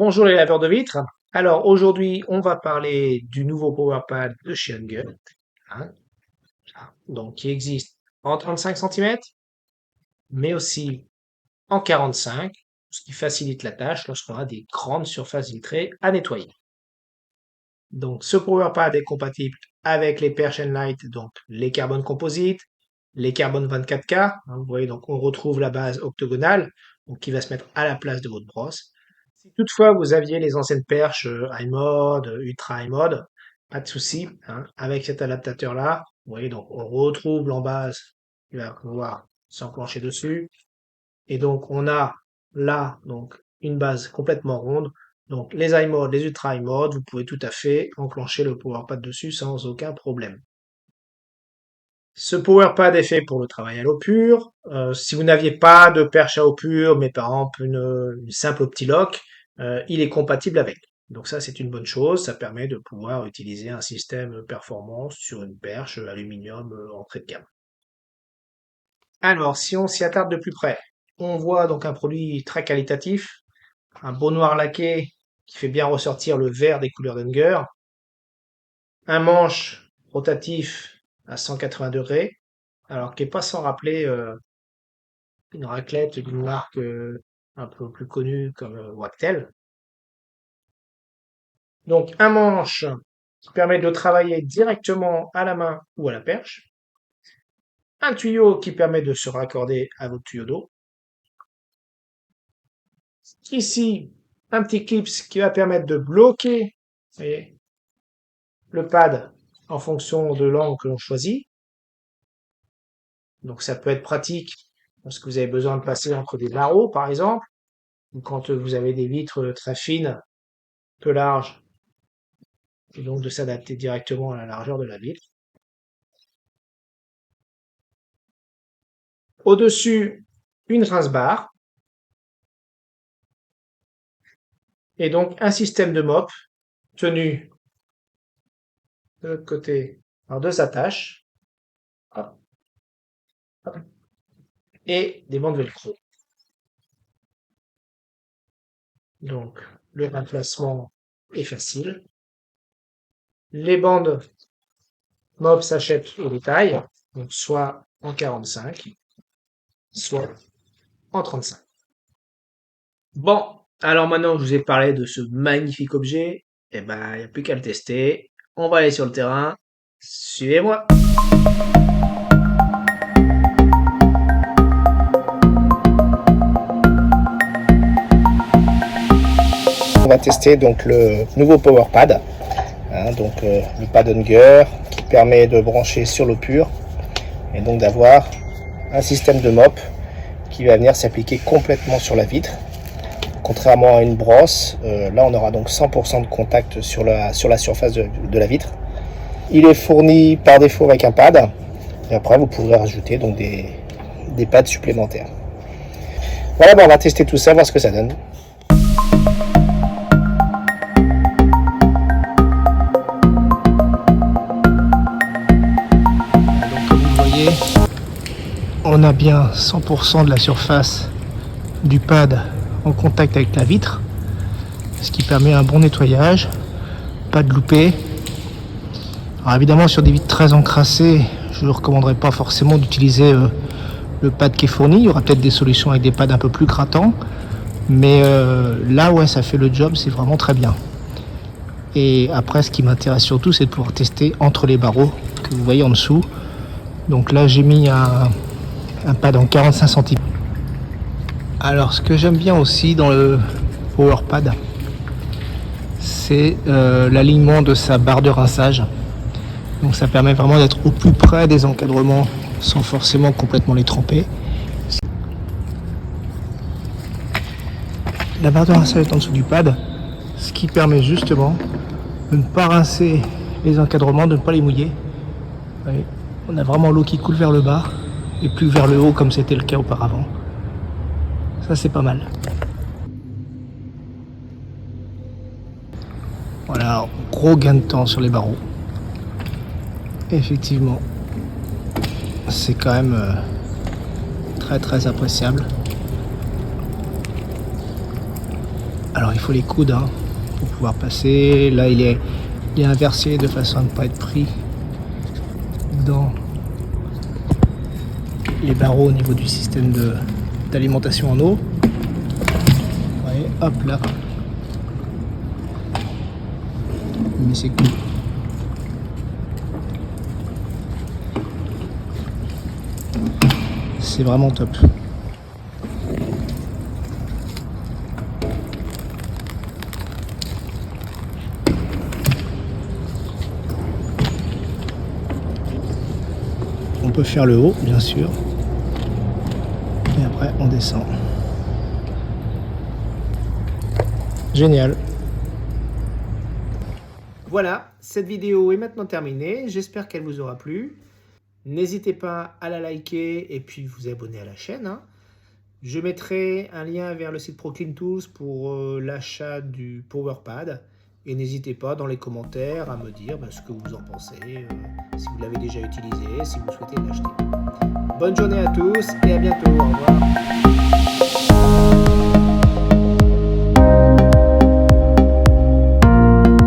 Bonjour les laveurs de vitres. Alors aujourd'hui, on va parler du nouveau PowerPad de chez Hangul, hein, donc qui existe en 35 cm, mais aussi en 45, ce qui facilite la tâche lorsqu'on a des grandes surfaces vitrées à nettoyer. Donc ce PowerPad est compatible avec les perches Nlight, donc les carbone composites, les carbone 24K. Vous voyez, donc on retrouve la base octogonale, donc qui va se mettre à la place de votre brosse. Si toutefois vous aviez les anciennes perches iMode, Ultra iMode, pas de souci, hein, avec cet adaptateur-là. Vous voyez, donc on retrouve l'embase qui va pouvoir s'enclencher dessus. Et donc on a là donc une base complètement ronde. Donc les iMode, les Ultra iMode, vous pouvez tout à fait enclencher le PowerPad dessus sans aucun problème. Ce PowerPad est fait pour le travail à l'eau pure. Si vous n'aviez pas de perche à eau pure, mais par exemple une simple OptiLock, il est compatible avec. Donc ça, c'est une bonne chose. Ça permet de pouvoir utiliser un système performance sur une perche aluminium entrée de gamme. Alors, si on s'y attarde de plus près, on voit donc un produit très qualitatif, un beau noir laqué qui fait bien ressortir le vert des couleurs d'Unger, un manche rotatif à 180 degrés, alors qui est pas sans rappeler une raclette d'une marque un peu plus connue comme Wactel. Donc un manche qui permet de travailler directement à la main ou à la perche, un tuyau qui permet de se raccorder à votre tuyau d'eau. Ici, un petit clip qui va permettre de bloquer, vous voyez, le pad en fonction de l'angle que l'on choisit. Donc ça peut être pratique lorsque vous avez besoin de passer entre des barreaux, par exemple, ou quand vous avez des vitres très fines, peu larges, et donc de s'adapter directement à la largeur de la vitre. Au-dessus, une rince-barre, et donc un système de mop tenu de l'autre côté par deux attaches, et des bandes velcro. Donc le remplacement est facile. Les bandes mop s'achètent au détail, donc soit en 45, soit en 35. Bon, alors maintenant que je vous ai parlé de ce magnifique objet, eh ben, il n'y a plus qu'à le tester. On va aller sur le terrain. Suivez-moi. On va tester donc le nouveau PowerPad, hein, donc le pad Unger qui permet de brancher sur l'eau pure et donc d'avoir un système de mop qui va venir s'appliquer complètement sur la vitre. Contrairement à une brosse, là on aura donc 100% de contact sur la surface de la vitre. Il est fourni par défaut avec un pad, et après vous pourrez rajouter donc des pads supplémentaires. Voilà, on va tester tout ça, voir ce que ça donne. Donc comme vous voyez, on a bien 100% de la surface du pad en contact avec la vitre, ce qui permet un bon nettoyage, pas de loupé. Alors évidemment sur des vitres très encrassées, je ne recommanderais pas forcément d'utiliser le pad qui est fourni. Il y aura peut-être des solutions avec des pads un peu plus grattants, mais là ouais, ça fait le job, c'est vraiment très bien. Et après, ce qui m'intéresse surtout, c'est de pouvoir tester entre les barreaux que vous voyez en dessous. Donc là j'ai mis un pad en 45 cm. Alors ce que j'aime bien aussi dans le PowerPad, c'est l'alignement de sa barre de rinçage. Donc ça permet vraiment d'être au plus près des encadrements sans forcément complètement les tremper. La barre de rinçage est en dessous du pad, ce qui permet justement de ne pas rincer les encadrements, de ne pas les mouiller. Voyez, on a vraiment l'eau qui coule vers le bas et plus vers le haut comme c'était le cas auparavant. Ça c'est pas mal. Voilà, gros gain de temps sur les barreaux. Effectivement, c'est quand même très très appréciable. Alors il faut les coudes hein, pour pouvoir passer. Là il est inversé de façon à ne pas être pris dans les barreaux au niveau du système d'alimentation en eau. Ouais, hop là. Mais c'est cool. C'est vraiment top. On peut faire le haut, bien sûr. Et après, on descend. Génial. Voilà, cette vidéo est maintenant terminée. J'espère qu'elle vous aura plu. N'hésitez pas à la liker et puis vous abonner à la chaîne. Hein. Je mettrai un lien vers le site ProCleanTools pour l'achat du PowerPad. Et n'hésitez pas dans les commentaires à me dire ce que vous en pensez, si vous l'avez déjà utilisé, si vous souhaitez l'acheter. Bonne journée à tous et à bientôt. Au revoir.